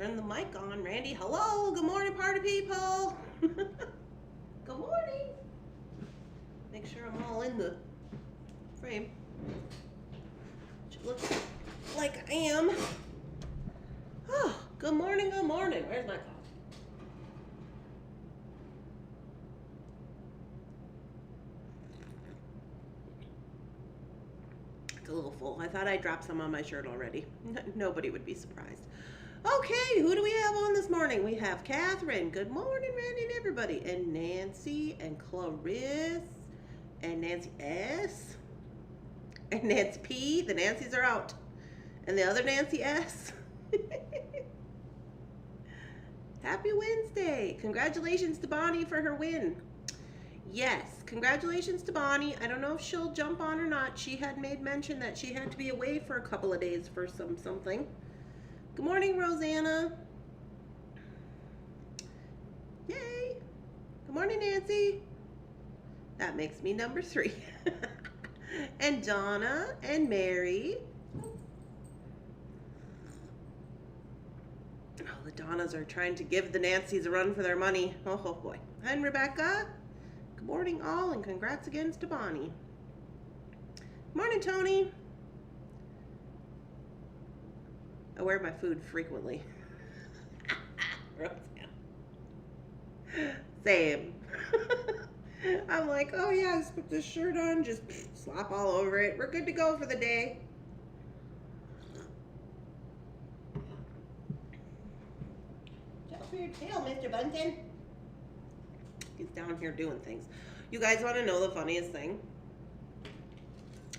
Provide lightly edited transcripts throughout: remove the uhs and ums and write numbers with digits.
Turn the mic on, Randy. Hello, good morning, party people. Good morning. Make sure I'm all in the frame. Which looks like I am. Oh, good morning, good morning. Where's my coffee? It's a little full. I thought I dropped some on my shirt already. Nobody would be surprised. Okay, who do we have on this morning? We have Catherine. Good morning, Randy and everybody. And Nancy and Clarice and Nancy S. And Nancy P. The Nancys are out. And the other Nancy S. Happy Wednesday. Congratulations to Bonnie for her win. Yes, congratulations to Bonnie. I don't know if she'll jump on or not. She had made mention that she had to be away for a couple of days for something. Good morning, Rosanna. Yay. Good morning, Nancy. That makes me number 3. And Donna and Mary. Oh, the Donnas are trying to give the Nancys a run for their money. Oh boy. And Rebecca. Good morning, all, and congrats again to Bonnie. Good morning, Tony. I wear my food frequently. Same. I'm like, oh yeah, just put this shirt on, just slop all over it. We're good to go for the day. Just for your tail, Mr. Bunsen. He's down here doing things. You guys want to know the funniest thing?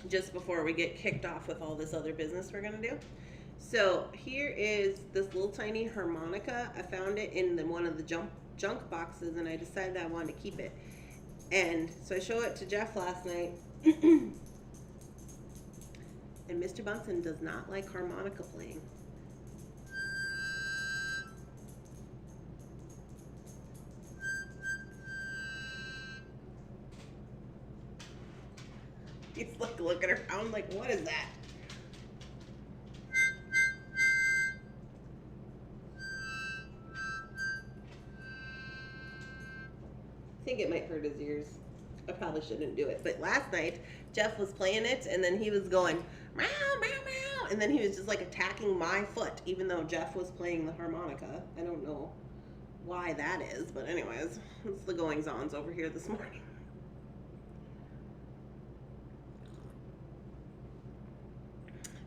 Just before we get kicked off with all this other business we're going to do. So here is this little tiny harmonica. I found it in one of the junk boxes, and I decided I wanted to keep it. And so I showed it to Jeff last night. And Mr. Bunsen does not like harmonica playing. He's like looking around like, what is that? I think it might hurt his ears. I probably shouldn't do it. But last night, Jeff was playing it, and then he was going, meow, meow, meow. And then he was just like attacking my foot, even though Jeff was playing the harmonica. I don't know why that is, but anyways, it's the goings-ons over here this morning.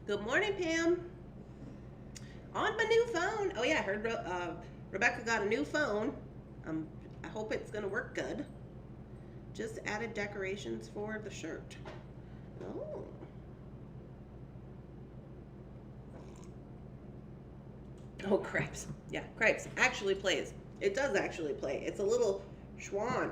Good morning, Pam. On my new phone. Oh yeah, I heard Rebecca got a new phone. I hope it's gonna work good. Just added decorations for the shirt. Oh. Oh, crepes. Yeah, crepes actually plays. It does actually play. It's a little schwan.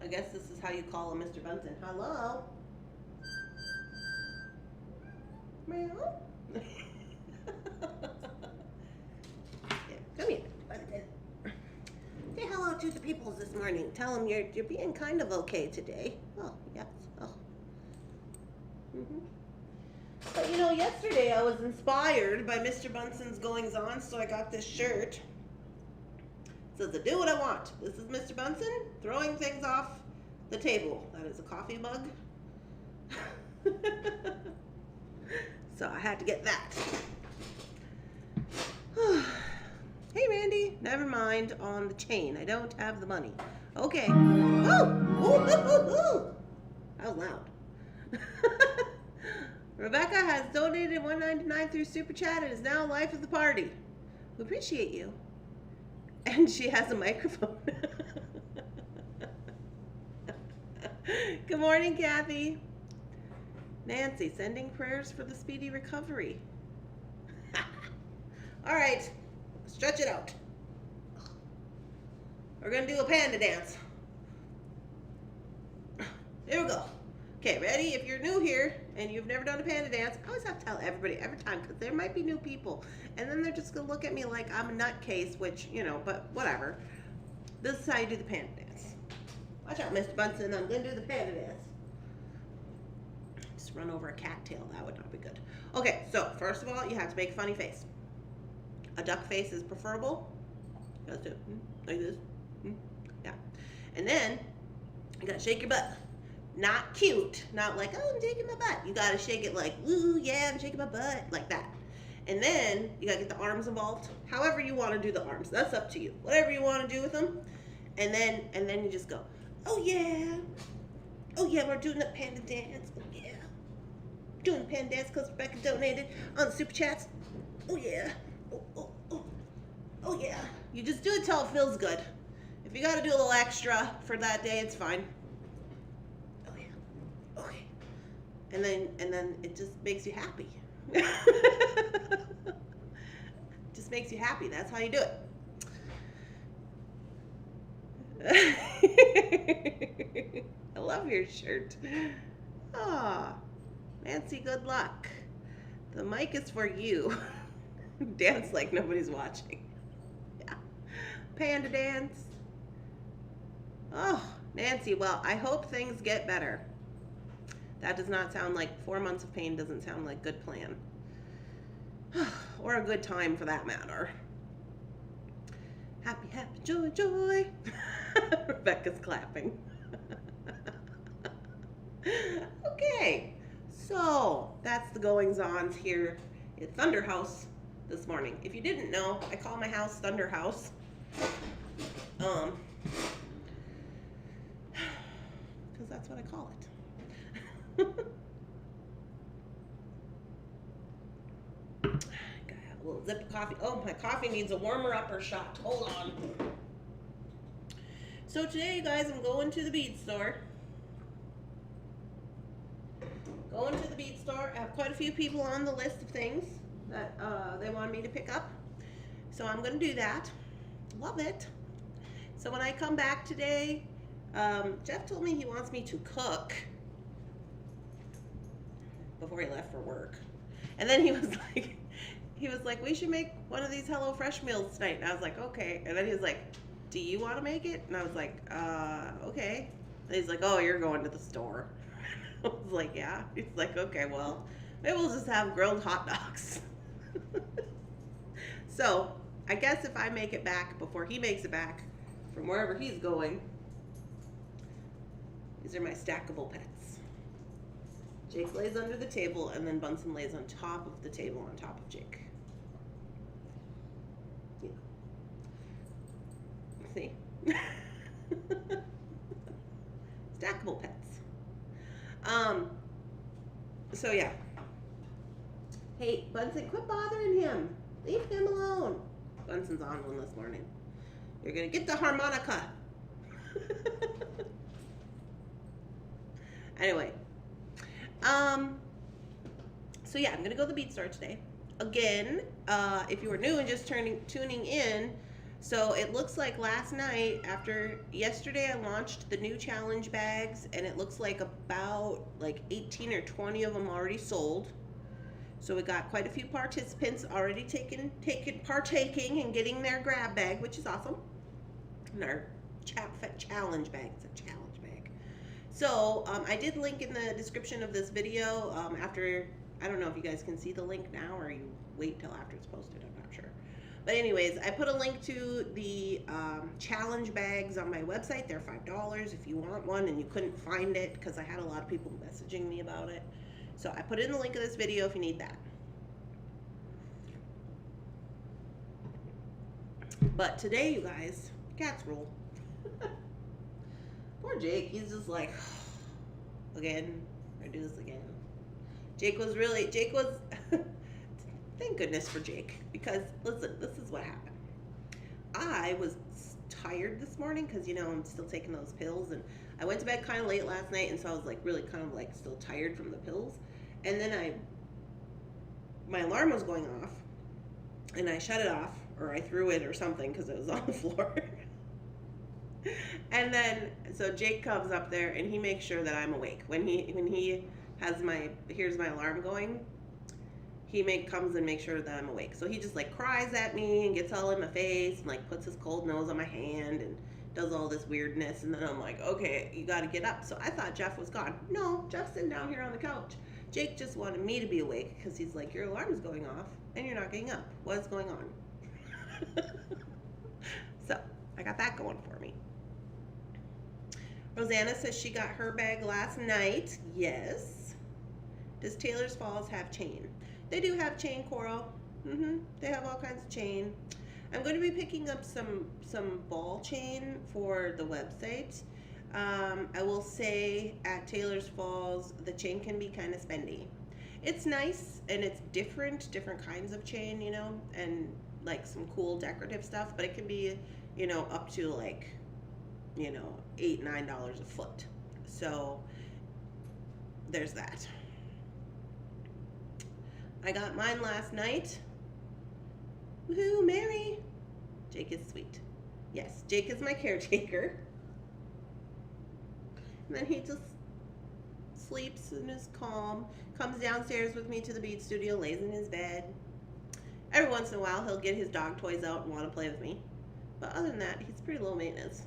I guess this is how you call him, Mr. Bunsen. Hello? Meow. Yeah, come here. Say hello to the peoples this morning. Tell them you're being kind of okay today. Oh, yes. Oh. But you know, yesterday I was inspired by Mr. Bunsen's goings-on, so I got this shirt. It says, I do what I want. This is Mr. Bunsen throwing things off the table. That is a coffee mug. So I had to get that. Hey, Randy. Never mind on the chain. I don't have the money. Okay. Oh! That was loud. Rebecca has donated $1.99 through Super Chat and is now life of the party. We appreciate you. And she has a microphone. Good morning, Kathy. Nancy, sending prayers for the speedy recovery. All right, stretch it out. We're going to do a panda dance. Here we go. Okay, ready? If you're new here and you've never done a panda dance, I always have to tell everybody every time because there might be new people. And then they're just going to look at me like I'm a nutcase, which, you know, but whatever. This is how you do the panda dance. Watch out, Mr. Bunsen. I'm going to do the panda dance. Just run over a cattail. That would not be good. Okay, so first of all, you have to make a funny face. A duck face is preferable. Just do like this. Yeah. And then you got to shake your butt. Not cute. Not like, oh, I'm shaking my butt. You got to shake it like, ooh, yeah, I'm shaking my butt. Like that. And then you got to get the arms involved. However you want to do the arms. That's up to you. Whatever you want to do with them. And then you just go, oh, yeah. Oh, yeah, we're doing the panda dance. Oh, yeah. Doing the panda dance because Rebecca donated on the Super Chats. Oh, yeah. Oh, yeah. You just do it till it feels good. If you got to do a little extra for that day, it's fine. Oh, yeah. Okay. And then it just makes you happy. Just makes you happy. That's how you do it. I love your shirt. Ah, Nancy, good luck. The mic is for you. Dance like nobody's watching. Yeah. Panda dance. Oh, Nancy, well, I hope things get better. That does not sound like 4 months of pain doesn't sound like a good plan. Or a good time for that matter. Happy, happy, joy, joy. Rebecca's clapping. Okay, so that's the goings-ons here at Thunderhouse this morning. If you didn't know, I call my house Thunderhouse. Because that's what I call it. Gotta have a little sip of coffee. Oh, my coffee needs a warmer-upper shot. Hold on. So today, you guys, I'm going to the bead store. Going to the bead store. I have quite a few people on the list of things that they wanted me to pick up. So I'm going to do that. Love it. So when I come back today, Jeff told me he wants me to cook before he left for work. And then he was like, we should make one of these HelloFresh meals tonight. And I was like, okay. And then he was like, do you want to make it? And I was like, okay. And he's like, oh, you're going to the store. I was like, yeah. He's like, okay, well, maybe we'll just have grilled hot dogs. So I guess if I make it back before he makes it back from wherever he's going, these are my stackable pets. Jake lays under the table, and then Bunsen lays on top of the table on top of Jake. Yeah. See? Stackable pets. So yeah. Hey, Bunsen, quit bothering him. Leave him alone. Bunsen's on one this morning. You're gonna get the harmonica. Anyway. So yeah, I'm gonna go to the bead store today. Again, if you were new and just tuning in, so it looks like last night, yesterday I launched the new challenge bags, and it looks like about 18 or 20 of them already sold. So we got quite a few participants already partaking and getting their grab bag, which is awesome. And our challenge bag, it's a challenge bag. So I did link in the description of this video after, I don't know if you guys can see the link now or you wait till after it's posted, I'm not sure. But anyways, I put a link to the challenge bags on my website. They're $5 if you want one and you couldn't find it, because I had a lot of people messaging me about it. So I put in the link of this video if you need that. But today, you guys, cats rule. Poor Jake, he's just like, again, I do this again. Jake was, thank goodness for Jake, because listen, this is what happened. I was tired this morning because, you know, I'm still taking those pills, and I went to bed kind of late last night, and so I was really kind of still tired from the pills. And then my alarm was going off, and I shut it off, or I threw it or something because it was on the floor. And then, so Jake comes up there and he makes sure that I'm awake. When he has hears my alarm going, he comes and makes sure that I'm awake. So he just cries at me and gets all in my face and puts his cold nose on my hand and does all this weirdness, and then I'm like, okay, you got to get up. So I thought Jeff was gone. No, Jeff's sitting down here on the couch. Jake just wanted me to be awake because he's like, your alarm's going off and you're not getting up. What's going on? So I got that going for me. Rosanna says she got her bag last night. Yes. Does Taylor's Falls have chain? They do have chain, Coral. They have all kinds of chain. I'm going to be picking up some ball chain for the website. I will say at Taylor's Falls, the chain can be kind of spendy. It's nice and it's different kinds of chain, you know, and like some cool decorative stuff, but it can be, you know, up to like, you know, $8, $9 a foot. So there's that. I got mine last night. Woohoo, Mary. Jake is sweet. Yes, Jake is my caretaker. And then he just sleeps and is calm, comes downstairs with me to the bead studio, lays in his bed. Every once in a while, he'll get his dog toys out and want to play with me. But other than that, he's pretty low maintenance.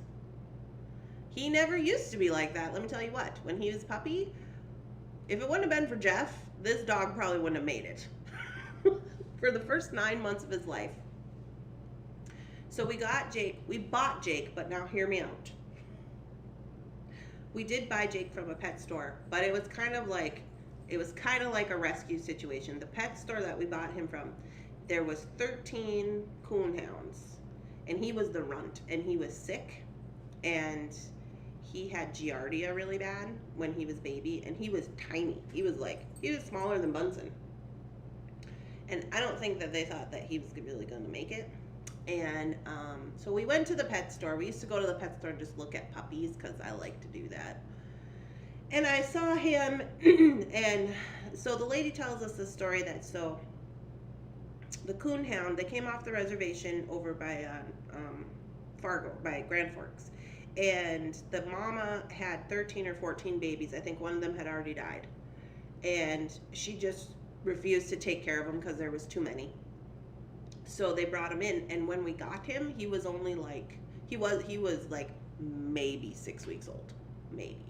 He never used to be like that, let me tell you what. When he was a puppy, if it wouldn't have been for Jeff, this dog probably wouldn't have made it. For the first 9 months of his life. So we bought Jake, but now hear me out. We did buy Jake from a pet store, but it was kind of like a rescue situation. The pet store that we bought him from, there was 13 coonhounds, and he was the runt, and he was sick, and he had giardia really bad when he was baby, and he was tiny. He was smaller than Bunsen. And I don't think that they thought that he was really going to make it. And so we went to the pet store. We used to go to the pet store and just look at puppies because I like to do that. And I saw him, and so the lady tells us the story that the coonhound, they came off the reservation over by Fargo, by Grand Forks. And the mama had 13 or 14 babies. I think one of them had already died. And she just refused to take care of them because there was too many. So they brought him in, and when we got him, he was only like, he was like maybe 6 weeks old, maybe.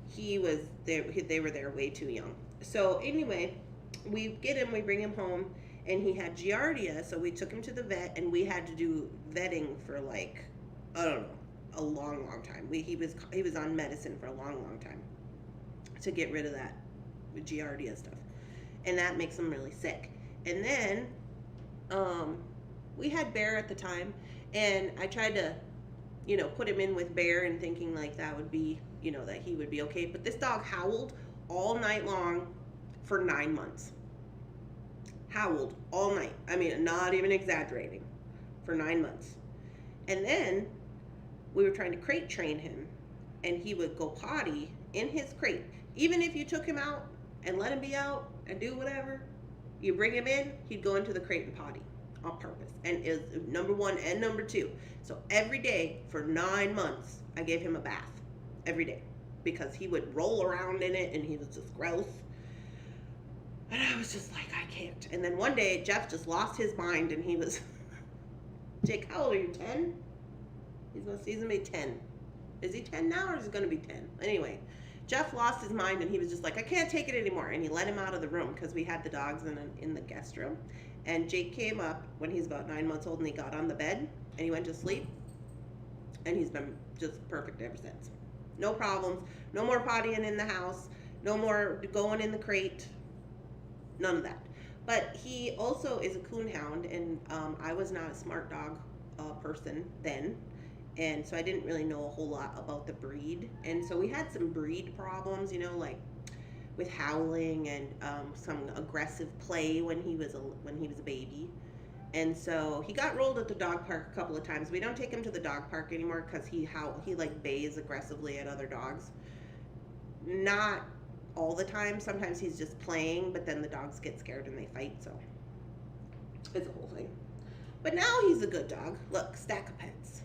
He was there, they were there way too young. So anyway, we get him, we bring him home, and he had giardia, so we took him to the vet, and we had to do vetting for like, I don't know, a long time. He was on medicine for a long time to get rid of that giardia stuff. And that makes him really sick. And then we had Bear at the time, and I tried to, you know, put him in with Bear and thinking like that would be, you know, that he would be okay. But this dog howled all night long for 9 months. Howled all night. I mean, not even exaggerating, for 9 months. And then we were trying to crate train him, and he would go potty in his crate. Even if you took him out and let him be out and do whatever, you bring him in, he'd go into the crate and potty on purpose. And is number 1 and number 2. So every day for 9 months, I gave him a bath every day because he would roll around in it and he was just gross. And I was just like, I can't. And then one day, Jeff just lost his mind, and he was, Jake, how old are you, 10? He's going to be 10. Is he 10 now, or is he going to be 10? Anyway, Jeff lost his mind, and he was just like, I can't take it anymore. And he let him out of the room because we had the dogs in the guest room. And Jake came up when he's about 9 months old, and he got on the bed, and he went to sleep. And he's been just perfect ever since. No problems. No more pottying in the house. No more going in the crate. None of that. But he also is a coonhound, and I was not a smart dog person then. And so I didn't really know a whole lot about the breed. And so we had some breed problems, you know, like with howling and some aggressive play when he was a baby. And so he got rolled at the dog park a couple of times. We don't take him to the dog park anymore because he like bays aggressively at other dogs. Not all the time. Sometimes he's just playing, but then the dogs get scared and they fight. So it's a whole thing. But now he's a good dog. Look, stack of pets.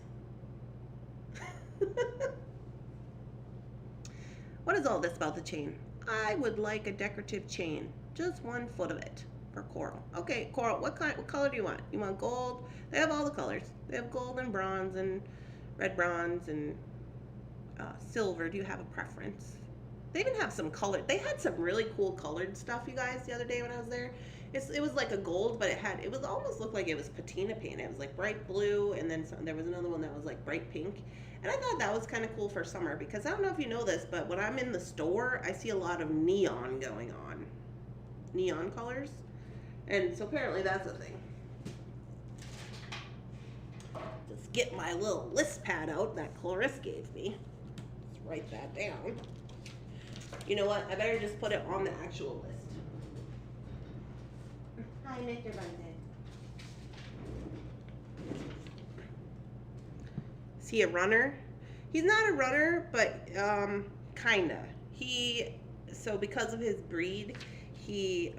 What is all this about the chain? I would like a decorative chain, just 1 foot of it for Coral. Okay, Coral, what color do you want? You want gold? They have all the colors. They have gold and bronze and red, bronze, and silver. Do you have a preference? They even have some colored. They had some really cool colored stuff, you guys, the other day when I was there. It was like a gold, but it was almost looked like it was patina paint. It was like bright blue, and then there was another one that was like bright pink. And I thought that was kind of cool for summer because I don't know if you know this, but when I'm in the store, I see a lot of neon going on, neon colors, and so apparently that's a thing. Just get my little list pad out that Clarissa gave me. Let's write that down. You know what? I better just put it on the actual list. Hi, Mr. Bunsen. Is he a runner? He's not a runner, but kinda. So because of his breed, he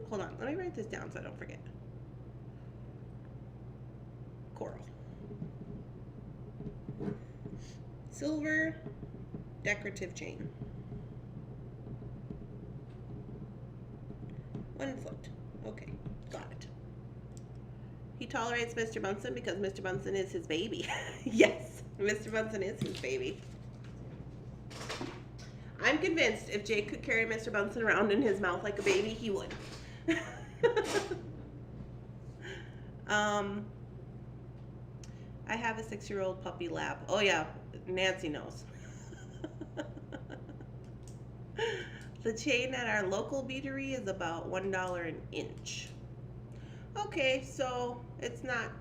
hold on, let me write this down so I don't forget. Coral. Silver decorative chain. 1 foot. Okay, got it. He tolerates Mr. Bunsen because Mr. Bunsen is his baby. Yes, Mr. Bunsen is his baby. I'm convinced if Jake could carry Mr. Bunsen around in his mouth like a baby, he would. I have a 6-year-old puppy lab. Oh yeah, Nancy knows. The chain at our local beadery is about $1 an inch. Okay, so it's not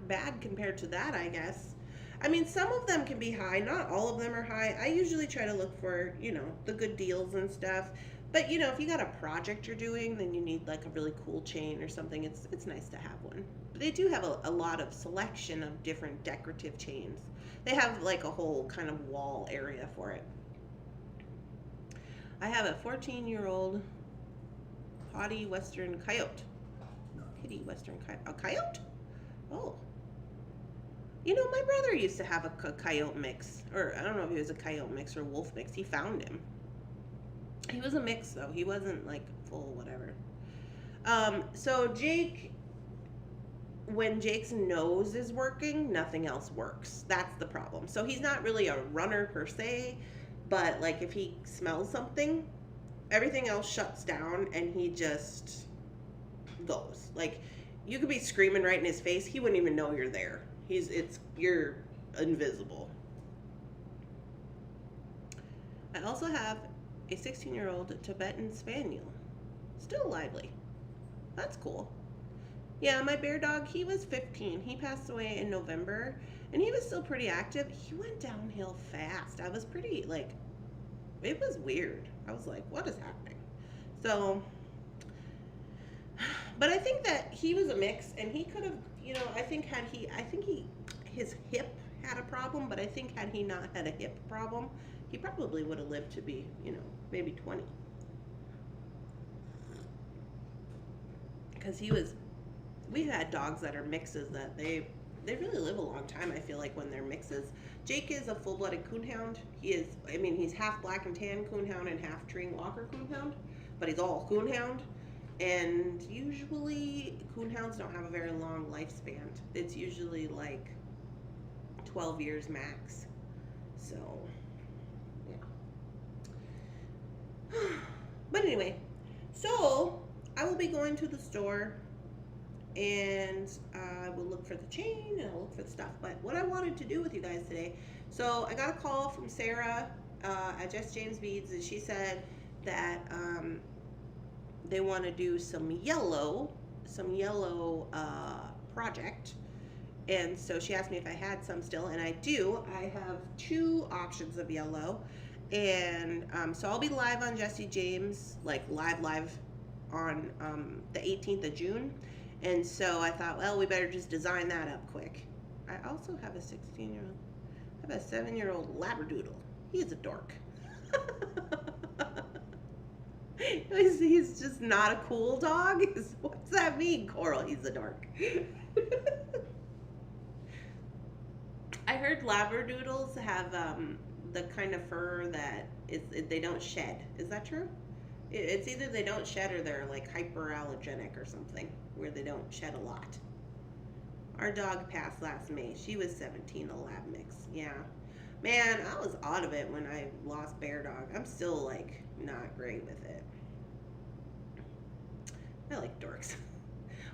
bad compared to that, I guess. I mean, some of them can be high, not all of them are high. I usually try to look for, the good deals and stuff. But, if you got a project you're doing, then you need like a really cool chain or something. It's nice to have one. But they do have a lot of selection of different decorative chains. They have like a whole kind of wall area for it. I have a 14-year-old potty western coyote. Kitty western coyote. A coyote? Oh. My brother used to have a coyote mix. Or I don't know if he was a coyote mix or wolf mix. He found him. He was a mix though. He wasn't like full whatever. So Jake, when Jake's nose is working, nothing else works. That's the problem. So he's not really a runner per se, but like if he smells something, everything else shuts down and he just goes. Like you could be screaming right in his face, he wouldn't even know you're there. You're invisible. I also have a 16-year-old Tibetan Spaniel. Still lively. That's cool. Yeah, my bear dog, he was 15. He passed away in November, and he was still pretty active. He went downhill fast. I was pretty, it was weird. I was like, what is happening? So, but I think that he was a mix, and he could have, his hip had a problem, but I think had he not had a hip problem, he probably would have lived to be, maybe 20. Because we had dogs that are mixes that they really live a long time, I feel like, when they're mixes. Jake is a full-blooded coonhound. He's half black and tan coonhound and half Treeing Walker coonhound, but he's all coonhound. And usually coonhounds don't have a very long lifespan. It's usually like 12 years max. So, yeah. But anyway, so I will be going to the store and I will look for the chain and I'll look for the stuff. But what I wanted to do with you guys today, so I got a call from Sarah at Just James Beads, and she said that they want to do some yellow project. And so she asked me if I had some still, and I do. I have 2 options of yellow. And so I'll be live on Jesse James, like live on the 18th of June. And so I thought, well, we better just design that up quick. I also have a 16-year-old. I have a 7-year-old Labradoodle. He's a dork. He's just not a cool dog. What's that mean, Coral? He's a dork. I heard Labradoodles have the kind of fur that they don't shed. Is that true? It's either they don't shed or they're like hyperallergenic or something, where they don't shed a lot. Our dog passed last May. She was 17, a lab mix. Yeah. Man, I was out of it when I lost Bear Dog. I'm still like not great with it. I like dorks.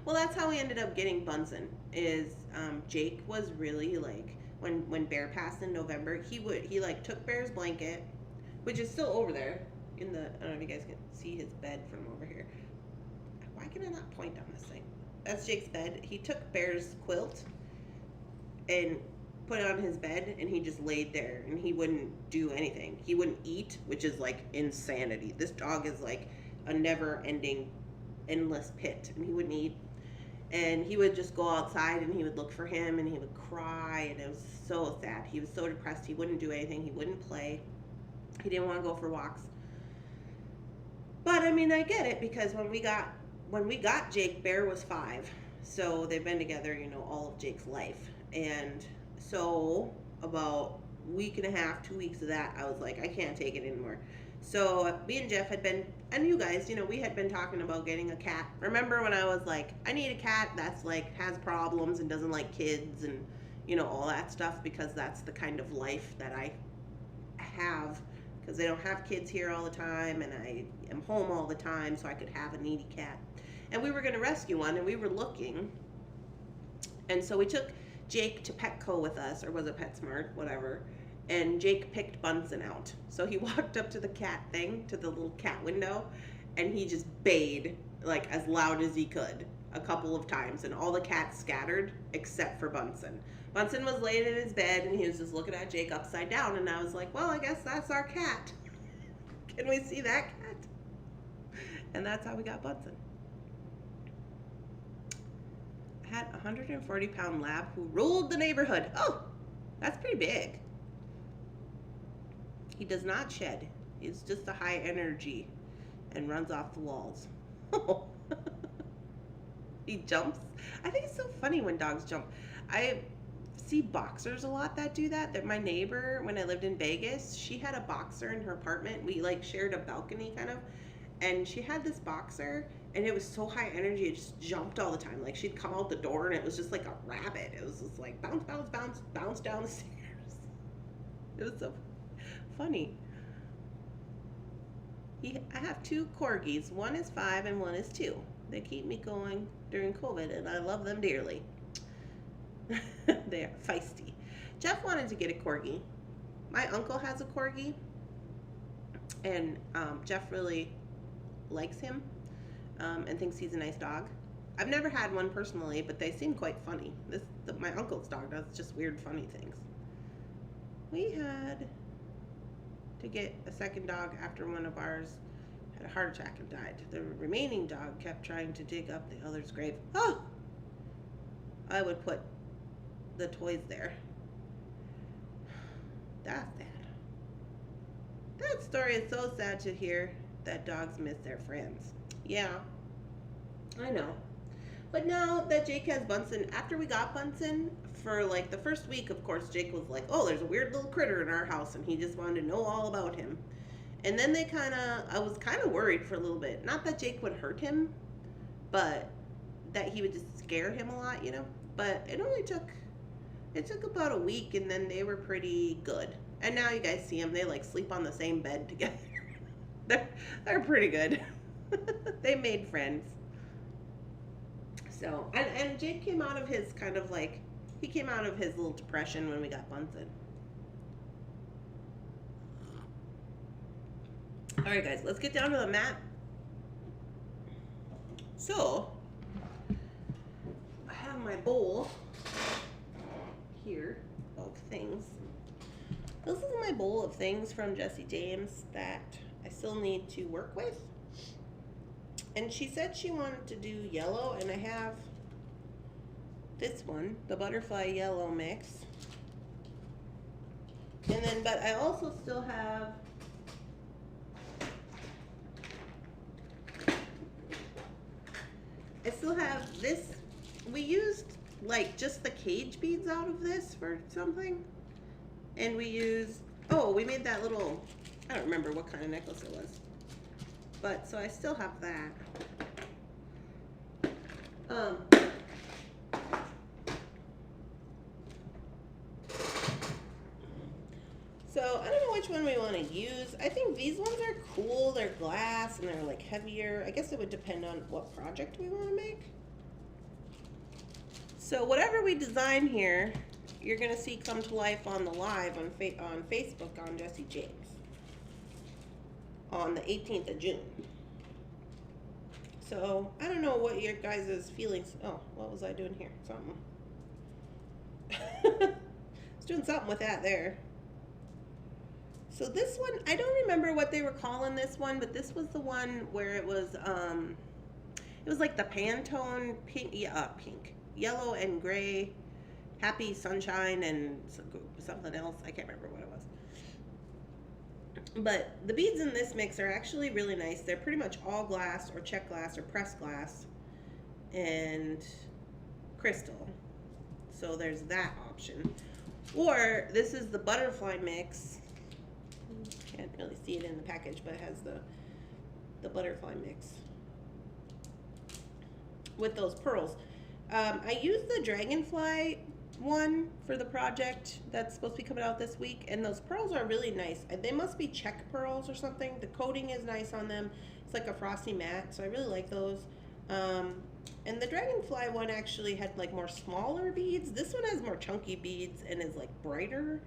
Well, that's how we ended up getting Bunsen. Is Jake was really like when Bear passed in November, he like took Bear's blanket, which is still over there in the, I don't know if you guys can see his bed from over here. Why can I not point on this thing? That's Jake's bed. He took Bear's quilt and put it on his bed, and he just laid there, and he wouldn't do anything. He wouldn't eat, which is like insanity. This dog is like a never-ending, endless pit, and he wouldn't eat. And he would just go outside, and he would look for him, and he would cry, and it was so sad. He was so depressed. He wouldn't do anything. He wouldn't play. He didn't want to go for walks. But I mean, I get it, because when we got Jake, Bear was 5. So they've been together, you know, all of Jake's life. And so about a week and a half, 2 weeks of that, I was like, I can't take it anymore. So me and Jeff had been, and you guys, you know, we had been talking about getting a cat. Remember when I was like, I need a cat that's like has problems and doesn't like kids and, you know, all that stuff, because that's the kind of life that I have, because they don't have kids here all the time, and I am home all the time, so I could have a needy cat. And we were going to rescue one, and we were looking, and so we took Jake to Petco with us, or was it PetSmart, whatever, and Jake picked Bunsen out. So he walked up to the cat thing, to the little cat window, and he just bayed like as loud as he could a couple of times, and all the cats scattered except for Bunsen. Bunsen was laying in his bed, and he was just looking at Jake upside down, and I was like, well, I guess that's our cat. Can we see that cat? And that's how we got Bunsen. I had a 140-pound lab who ruled the neighborhood. Oh, that's pretty big. He does not shed. He's just a high energy and runs off the walls. He jumps. I think it's so funny when dogs jump. I see boxers a lot that do that. That my neighbor, when I lived in Vegas, she had a boxer in her apartment. We like shared a balcony kind of, and she had this boxer, and it was so high energy, it just jumped all the time. Like she'd come out the door, and it was just like a rabbit. It was just like bounce, bounce, bounce, bounce down the stairs. It was so funny. I have 2 corgis. One is 5 and one is 2. They keep me going during COVID, and I love them dearly. They are feisty. Jeff wanted to get a corgi. My uncle has a corgi, and Jeff really likes him and thinks he's a nice dog. I've never had one personally, but they seem quite funny. My uncle's dog does just weird, funny things. We had to get a second dog after one of ours had a heart attack and died. The remaining dog kept trying to dig up the other's grave. Oh! I would put the toys there. That's sad. That story is so sad to hear that dogs miss their friends. Yeah, I know. But now that Jake has Bunsen, after we got Bunsen, for like the first week, of course, Jake was like, oh, there's a weird little critter in our house, and he just wanted to know all about him. And then I was kind of worried for a little bit. Not that Jake would hurt him, but that he would just scare him a lot, you know? But it took about a week, and then they were pretty good. And now you guys see them, they like sleep on the same bed together. They're pretty good. They made friends. So, and Jake came out of his kind of like, he came out of his little depression when we got Bunsen. All right, guys, let's get down to the mat. So, I have my bowl here of things. This is my bowl of things from Jessie James that I still need to work with. And she said she wanted to do yellow, and I have this one, the butterfly yellow mix. And then, but I also still have this. We used like just the cage beads out of this for something. And we used, oh, we made that little, I don't remember what kind of necklace it was. But, so I still have that. Um, so I don't know which one we want to use. I think these ones are cool. They're glass and they're like heavier. I guess it would depend on what project we want to make. So whatever we design here, you're gonna see come to life on the live on Facebook on Jesse James on the 18th of June. So I don't know what your guys' feelings. Oh, what was I doing here? Something. I was doing something with that there. So this one, I don't remember what they were calling this one, but this was the one where it was like the Pantone pink, pink, yellow and gray, happy sunshine and something else. I can't remember what it was. But the beads in this mix are actually really nice. They're pretty much all glass or check glass or pressed glass and crystal. So there's that option. Or this is the butterfly mix. Can't really see it in the package, but it has the butterfly mix with those pearls. I used the dragonfly one for the project that's supposed to be coming out this week, and those pearls are really nice. They must be check pearls or something. The coating is nice on them. It's like a frosty matte, so I really like those. And the dragonfly one actually had like more smaller beads. This one has more chunky beads and is like brighter,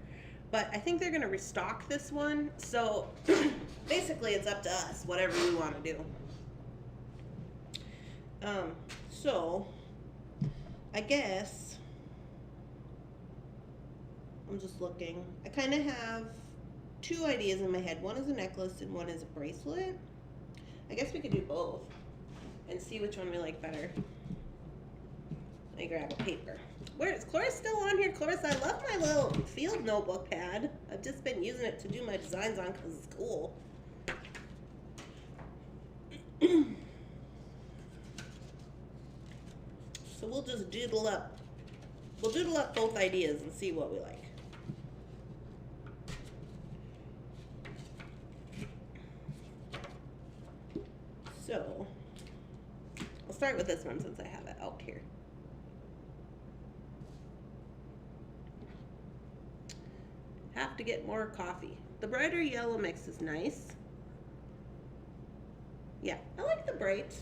but I think they're gonna restock this one. So basically it's up to us, whatever we want to do. So I guess I'm just looking. I kind of have two ideas in my head. One is a necklace and one is a bracelet. I guess we could do both and see which one we like better. Let me grab a paper. Where is Cloris still on here? Cloris, I love my little field notebook pad. I've just been using it to do my designs on because it's cool. So we'll just doodle up. We'll doodle up both ideas and see what we like. So I'll start with this one since I have it out here. Have to get more coffee. The brighter yellow mix is nice. Yeah, I like the bright.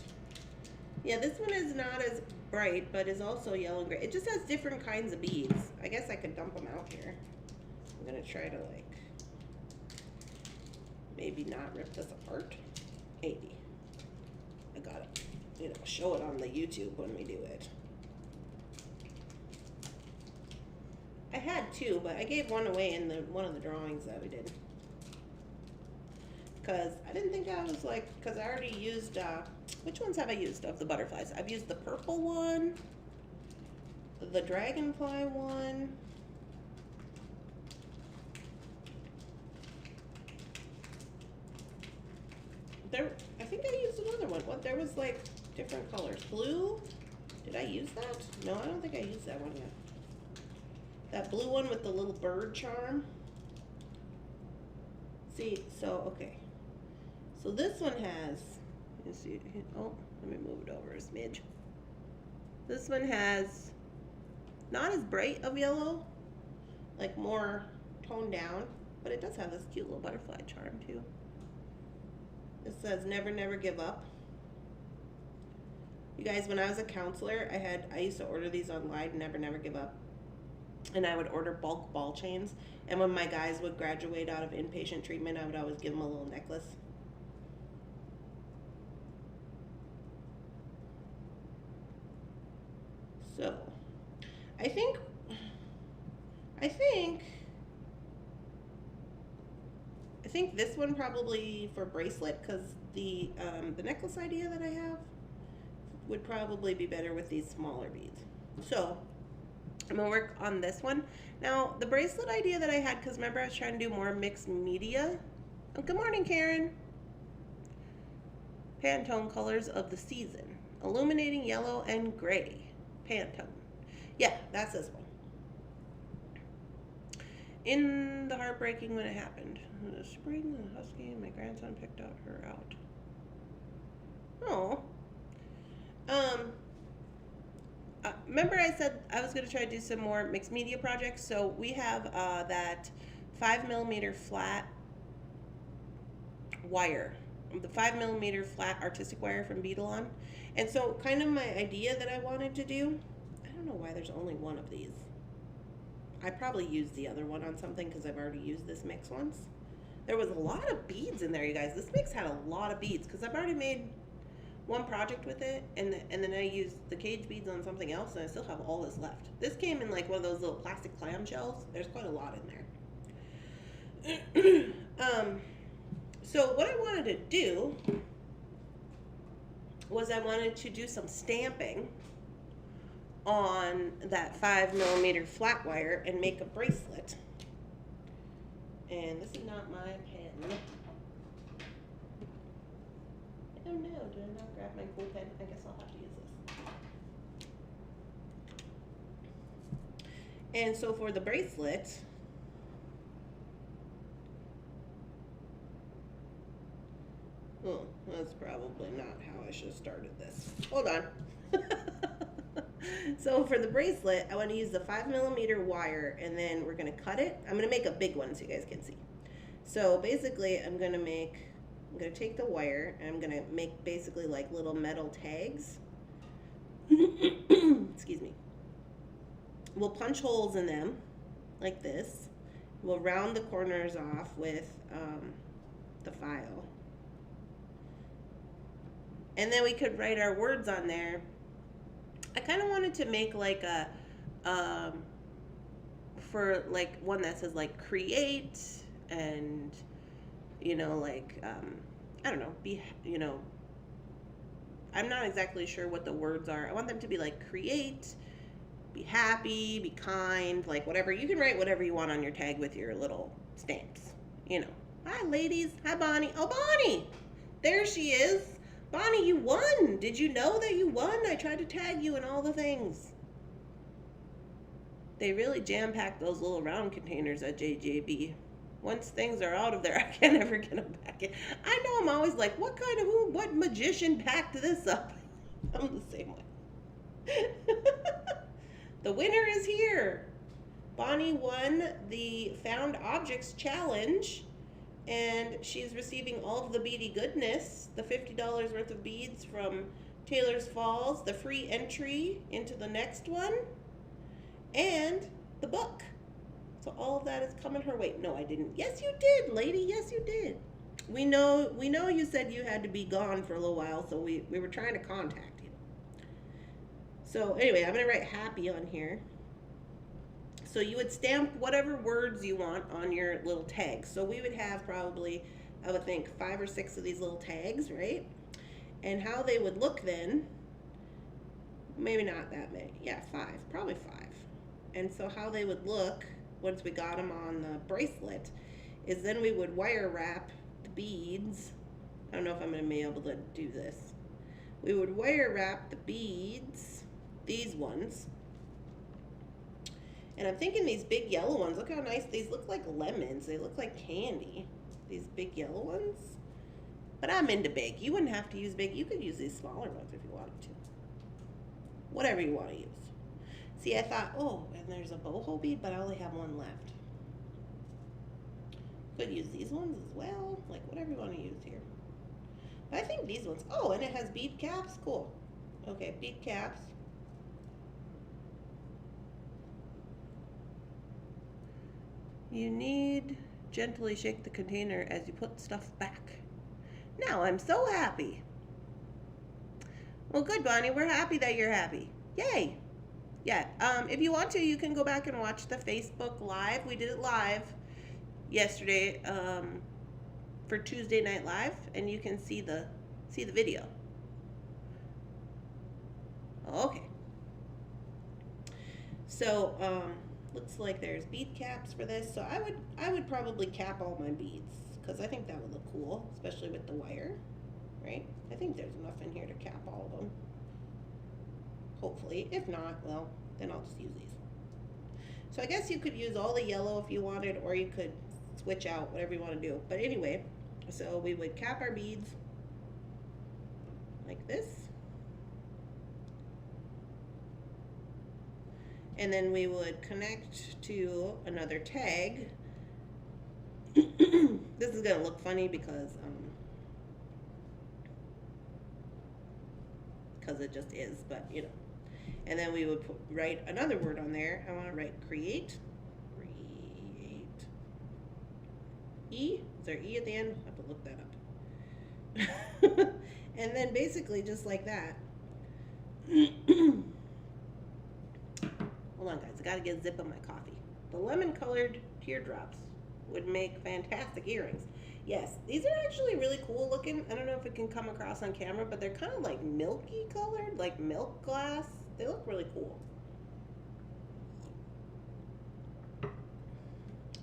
Yeah, this one is not as bright, but is also yellow and gray. It just has different kinds of beads. I guess I could dump them out here. I'm gonna try to like maybe not rip this apart. Maybe. I gotta, you know, show it on the YouTube when we do it. I had two, but I gave one away in one of the drawings that we did. Because I didn't think I was like, because I already used, which ones have I used of the butterflies? I've used the purple one, the dragonfly one, I think I used another one. What, there was like different colors. Blue, did I use that? No, I don't think I used that one yet. That blue one with the little bird charm. See, so, okay. So this one has, you see, oh, let me move it over a smidge. This one has not as bright of yellow, like more toned down, but it does have this cute little butterfly charm too. It says never, never give up. You guys, when I was a counselor, I used to order these online, never, never give up. And I would order bulk ball chains. And when my guys would graduate out of inpatient treatment, I would always give them a little necklace. So, I think this one probably for bracelet, because the necklace idea that I have would probably be better with these smaller beads. So I'm gonna work on this one. Now the bracelet idea that I had, because remember I was trying to do more mixed media. Oh, good morning, Karen. Pantone colors of the season. Illuminating yellow and gray. Pantone. Yeah, that's this one. In the heartbreaking when it happened. In the spring, the husky and my grandson picked her out. Oh. Um, Remember I said I was going to try to do some more mixed media projects? So we have that 5mm flat wire, the 5mm flat artistic wire from Beadalon. And so kind of my idea that I wanted to do, I don't know why there's only one of these. I probably used the other one on something because I've already used this mix once. There was a lot of beads in there, you guys. This mix had a lot of beads because I've already made one project with it, and then I used the cage beads on something else, and I still have all this left. This came in like one of those little plastic clamshells. There's quite a lot in there. So what I wanted to do was I wanted to do some stamping on that 5mm flat wire and make a bracelet. And this is not my pen. Oh no, did I not grab my cool pen? I guess I'll have to use this. And so for the bracelet, oh, that's probably not how I should have started this. Hold on. So for the bracelet, I want to use the 5mm wire, and then we're going to cut it. I'm going to make a big one so you guys can see. So basically, I'm going to take the wire, and I'm going to make basically like little metal tags. Excuse me. We'll punch holes in them like this. We'll round the corners off with the file. And then we could write our words on there. I kind of wanted to make like a, for like one that says like create and, you know, like, I don't know, I'm not exactly sure what the words are. I want them to be like create, be happy, be kind, like whatever. You can write whatever you want on your tag with your little stamps, you know. Hi, ladies. Hi, Bonnie. Oh, Bonnie. There she is. Bonnie, you won. Did you know that you won? I tried to tag you in all the things. They really jam-packed those little round containers at JJB. Once things are out of there, I can't ever get them back in. I know, I'm always like, what magician packed this up? I'm the same way. The winner is here. Bonnie won the Found Objects Challenge, and she's receiving all of the beady goodness, the $50 worth of beads from Taylor's Falls, the free entry into the next one, and the book. So all of that is coming her way. No, I didn't. Yes, you did, lady. Yes, you did. We know you said you had to be gone for a little while, so we were trying to contact you. So anyway, I'm going to write happy on here. So you would stamp whatever words you want on your little tags. So we would have probably, I would think, 5 or 6 of these little tags, right? And how they would look then, maybe not that many. Yeah, 5, probably 5. And so how they would look once we got them on the bracelet is then we would wire wrap the beads. I don't know if I'm going to be able to do this. We would wire wrap the beads, these ones. And I'm thinking these big yellow ones, look how nice, these look like lemons. They look like candy, these big yellow ones. But I'm into big. You wouldn't have to use big. You could use these smaller ones if you wanted to. Whatever you want to use. See, I thought, oh, and there's a boho bead, but I only have one left. Could use these ones as well, like whatever you want to use here. But I think these ones, oh, and it has bead caps, cool. Okay, bead caps. You need gently shake the container as you put stuff back. Now I'm so happy. Well, good, Bonnie. We're happy that you're happy. Yay. Yeah. If you want to, you can go back and watch the Facebook Live. We did it live yesterday for Tuesday Night Live, and you can see the video. Okay. So, looks like there's bead caps for this. So I would probably cap all my beads because I think that would look cool, especially with the wire, right? I think there's enough in here to cap all of them. Hopefully. If not, well, then I'll just use these. So I guess you could use all the yellow if you wanted, or you could switch out, whatever you want to do. But anyway, so we would cap our beads like this. And then we would connect to another tag. This is gonna look funny because it just is, but you know. And then we would write another word on there. I want to write create. E? Is there E at the end? I have to look that up. And then basically just like that. Hold on, guys. I gotta get a zip of my coffee. The lemon-colored teardrops would make fantastic earrings. Yes, these are actually really cool looking. I don't know if it can come across on camera, but they're kind of like milky colored, like milk glass. They look really cool.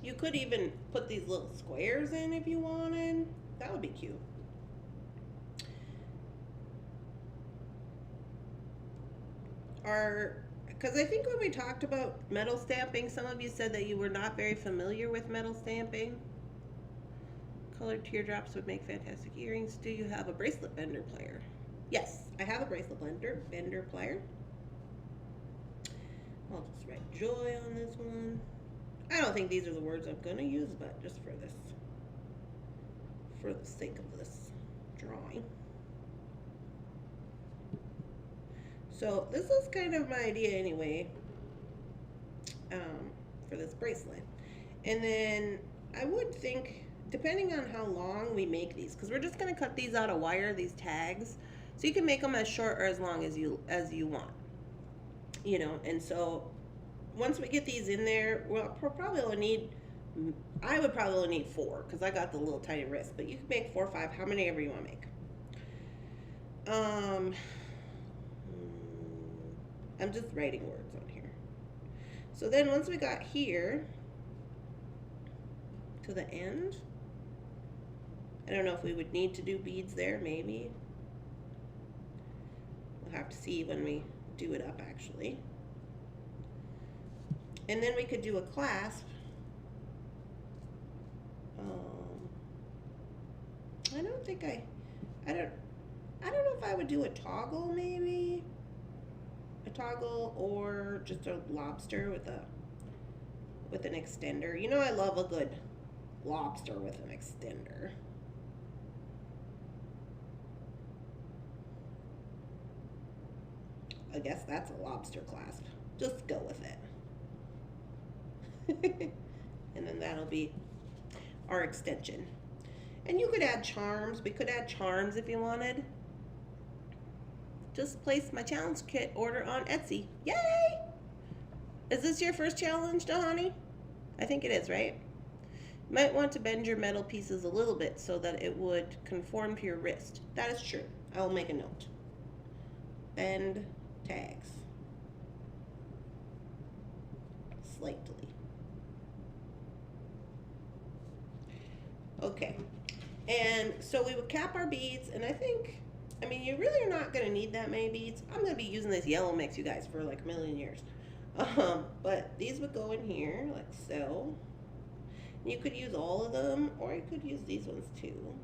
You could even put these little squares in if you wanted. That would be cute. Because I think when we talked about metal stamping, some of you said that you were not very familiar with metal stamping. Colored teardrops would make fantastic earrings. Do you have a bracelet bender plier? Yes, I have a bracelet bender plier. I'll just write joy on this one. I don't think these are the words I'm going to use, but just for this, for the sake of this drawing. So this is kind of my idea anyway, for this bracelet. And then I would think, depending on how long we make these, because we're just going to cut these out of wire, these tags, so you can make them as short or as long as you want, you know. And so once we get these in there, we'll probably only need, I would probably only need 4 because I got the little tiny wrist, but you can make 4 or 5, how many ever you want to make. I'm just writing words on here. So then once we got here to the end, I don't know if we would need to do beads there, maybe. We'll have to see when we do it up actually. And then we could do a clasp. I don't think I don't know if I would do a toggle maybe. A toggle or just a lobster with an extender. You know I love a good lobster with an extender. I guess that's a lobster clasp. Just go with it. And then that'll be our extension. And you could add charms. We could add charms if you wanted. Just place my challenge kit order on Etsy. Yay! Is this your first challenge, Dahani? I think it is, right? You might want to bend your metal pieces a little bit so that it would conform to your wrist. That is true. I will make a note. Bend tags. Slightly. Okay. And so we would cap our beads, and I mean, you really are not going to need that many beads. I'm going to be using this yellow mix, you guys, for like a million years. But these would go in here, like so. You could use all of them, or you could use these ones too.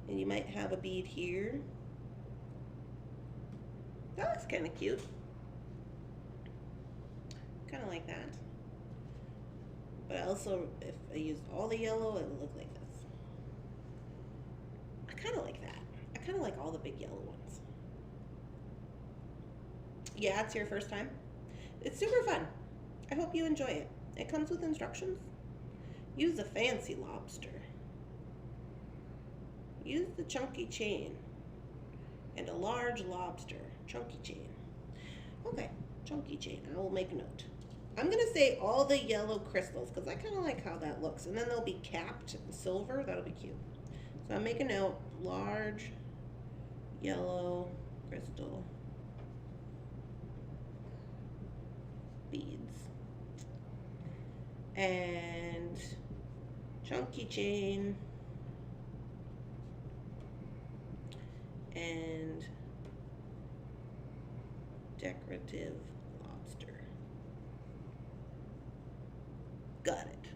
And you might have a bead here. That looks kind of cute. Kind of like that. But also, if I used all the yellow, it would look like this. I kind of like that. I kind of like all the big yellow ones. Yeah, it's your first time. It's super fun. I hope you enjoy it. It comes with instructions. Use a fancy lobster. Use the chunky chain and a large lobster. Chunky chain. Okay, chunky chain. I will make a note. I'm going to say all the yellow crystals because I kind of like how that looks. And then they'll be capped in silver. That'll be cute. So I'll make a note. Large yellow crystal beads. And chunky chain. And decorative lobster. Got it.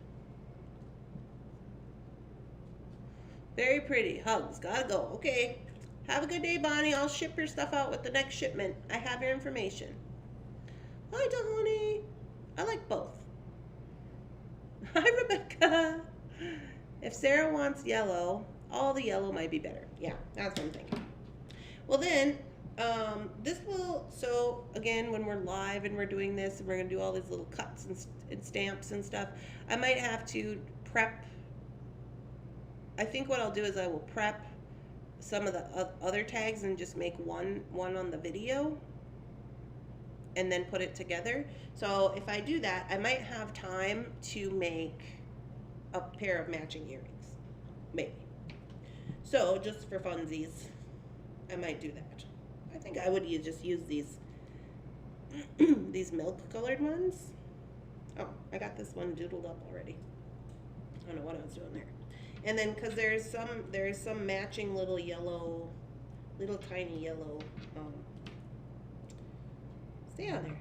Very pretty. Hugs. Gotta go. Okay. Have a good day, Bonnie. I'll ship your stuff out with the next shipment. I have your information. Hi, Tahani. I like both. Hi, Rebecca. If Sarah wants yellow, all the yellow might be better. Yeah, that's what I'm thinking. Well, then, this will, so again, when we're live and we're doing this and we're going to do all these little cuts and stamps and stuff, I might have to prep. I think what I'll do is I will prep some of the other tags and just make one on the video and then put it together. So if I do that, I might have time to make a pair of matching earrings, maybe. So just for funsies, I might do that. I think I would just use these these milk colored ones. Oh, I got this one doodled up already. I don't know what I was doing there. And then because there's some matching little tiny yellow, stay on there.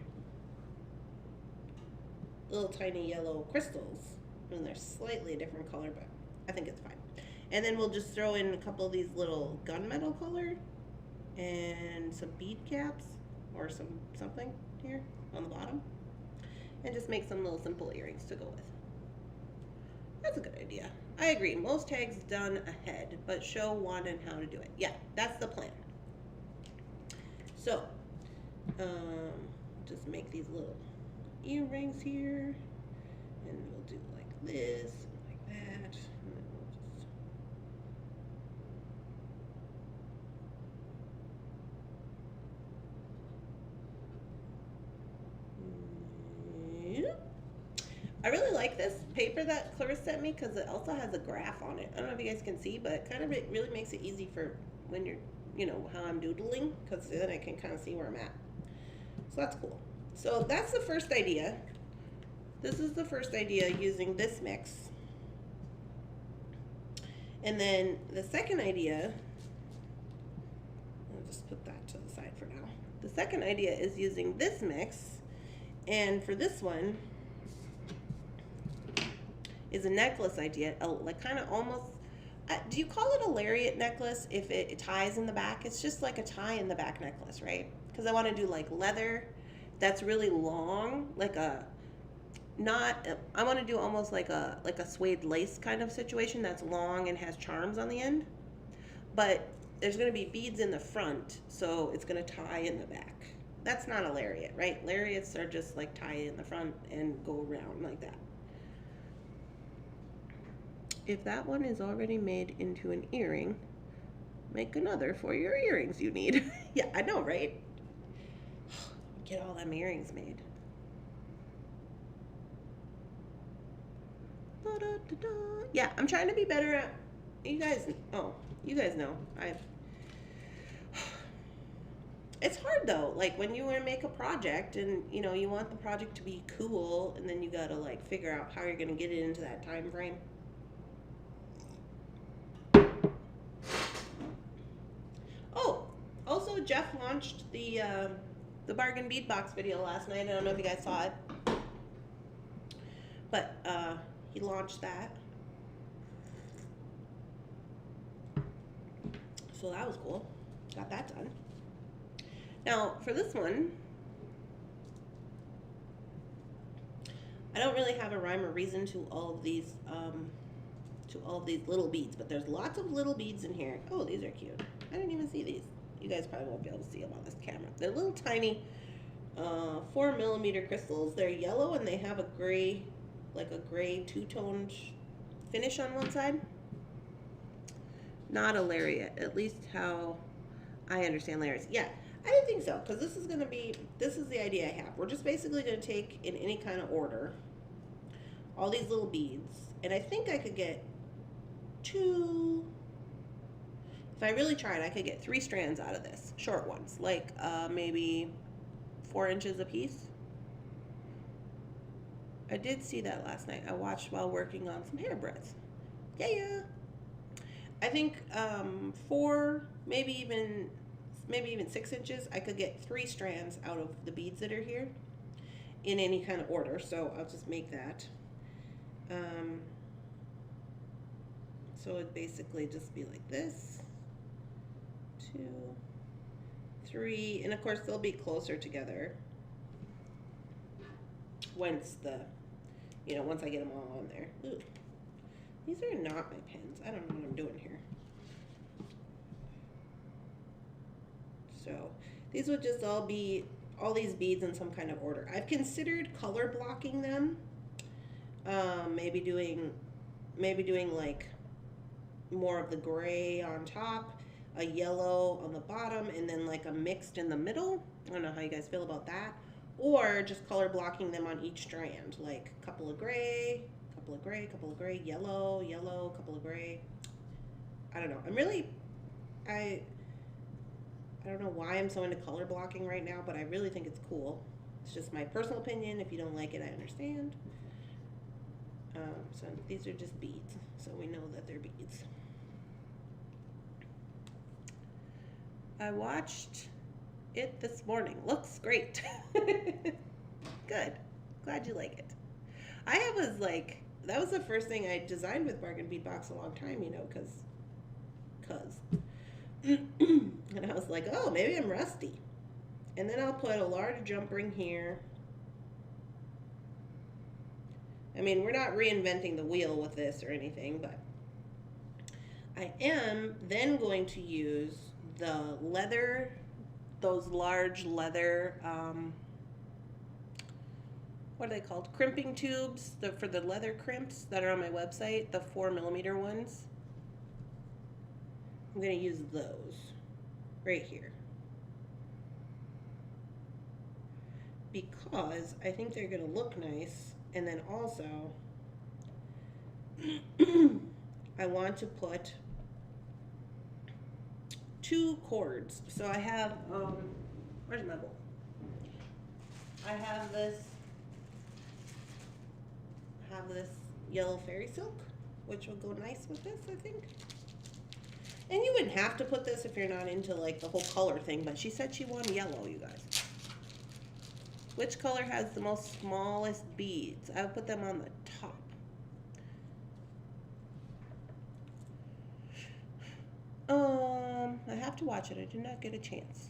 Little tiny yellow crystals, and they're slightly a different color, but I think it's fine. And then we'll just throw in a couple of these little gunmetal color and some bead caps or something here on the bottom, and just make some little simple earrings to go with. That's a good idea. I agree. Most tags done ahead, but show one and how to do it. Yeah, that's the plan. So, just make these little earrings here, and we'll do like this, like that, and then we'll just. Yeah. I really like this paper that Clarissa sent me because it also has a graph on it. I don't know if you guys can see, but it kind of really makes it easy for when you're, how I'm doodling, because then I can kind of see where I'm at. So that's cool. So that's the first idea. This is the first idea using this mix. And then the second idea, I'll just put that to the side for now. The second idea is using this mix, and for this one is a necklace idea, like kind of almost, do you call it a lariat necklace if it ties in the back? It's just like a tie in the back necklace, right? Because I want to do like leather that's really long, like I want to do almost like a suede lace kind of situation that's long and has charms on the end, but there's going to be beads in the front, so it's going to tie in the back. That's not a lariat, right? Lariats are just like tie in the front and go around like that. If that one is already made into an earring, make another for your earrings you need. Yeah, I know, right? Get all them earrings made. Da-da-da-da. Yeah, I'm trying to be better at, you guys know, it's hard though, like when you want to make a project and you want the project to be cool, and then you gotta like figure out how you're gonna get it into that time frame. Oh, also Jeff launched the bargain bead box video last night. I don't know if you guys saw it, but he launched that, so that was cool. Got that done. Now for this one, I don't really have a rhyme or reason to all of these little beads, but there's lots of little beads in here. Oh, these are cute. I didn't even see these. You guys probably won't be able to see them on this camera. They're little tiny 4mm crystals. They're yellow and they have a gray, like a gray two-toned finish on one side. Not a lariat, at least how I understand lariats. Yeah, I didn't think so, because this is the idea I have. We're just basically going to take in any kind of order all these little beads, and I think I could get if I really tried, I could get 3 strands out of this, short ones, like maybe 4 inches a piece. I did see that last night. I watched while working on some hairbreadths. Yeah. I think 4, maybe even 6 inches. I could get 3 strands out of the beads that are here in any kind of order. So I'll just make that. So it'd basically just be like this, 2, 3, and of course they'll be closer together once once I get them all on there. Ooh, these are not my pens. I don't know what I'm doing here. So these would just all be all these beads in some kind of order. I've considered color blocking them. Maybe doing like more of the gray on top, a yellow on the bottom, and then like a mixed in the middle. I don't know how you guys feel about that. Or just color blocking them on each strand, like a couple of gray, couple of gray, couple of gray, yellow, yellow, couple of gray. I don't know. I don't know why I'm so into color blocking right now, but I really think it's cool. It's just my personal opinion. If you don't like it, I understand. So these are just beads, so we know that they're beads. I watched it this morning. Looks great. Good. Glad you like it. I was like, that was the first thing I designed with Bargain Bead Box a long time, cause. And I was like, oh, maybe I'm rusty. And then I'll put a large jump ring here. I mean, we're not reinventing the wheel with this or anything, but I am then going to use the leather, those large leather, what are they called? Crimping tubes for the leather crimps that are on my website, the 4mm ones. I'm going to use those right here because I think they're going to look nice. And then also, I want to put 2 cords. So I have, where's my bowl? I have this yellow fairy silk, which will go nice with this, I think. And you wouldn't have to put this if you're not into like the whole color thing, but she said she wanted yellow, you guys. Which color has the most smallest beads? I would put them on the top. I have to watch it. I did not get a chance.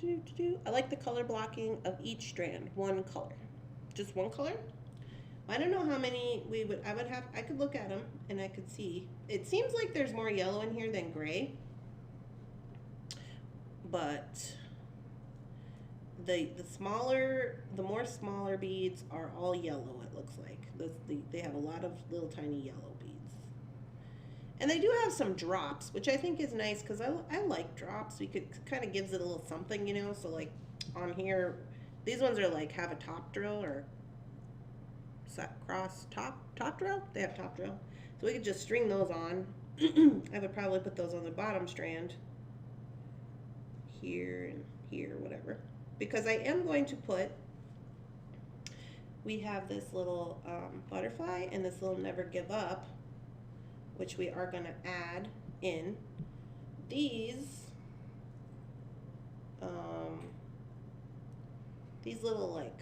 I like the color blocking of each strand. One color. Just one color? I don't know how many I could look at them and I could see. It seems like there's more yellow in here than gray. But the more smaller beads are all yellow, it looks like. They have a lot of little tiny yellow beads. And they do have some drops, which I think is nice because I like drops. Kind of gives it a little something, so like on here, these ones are like have a top drill or cross top drill. They have top drill. So we could just string those on. I would probably put those on the bottom strand here and here, whatever. Because I am going to we have this little butterfly and this little never give up, which we are going to add in. These little, like,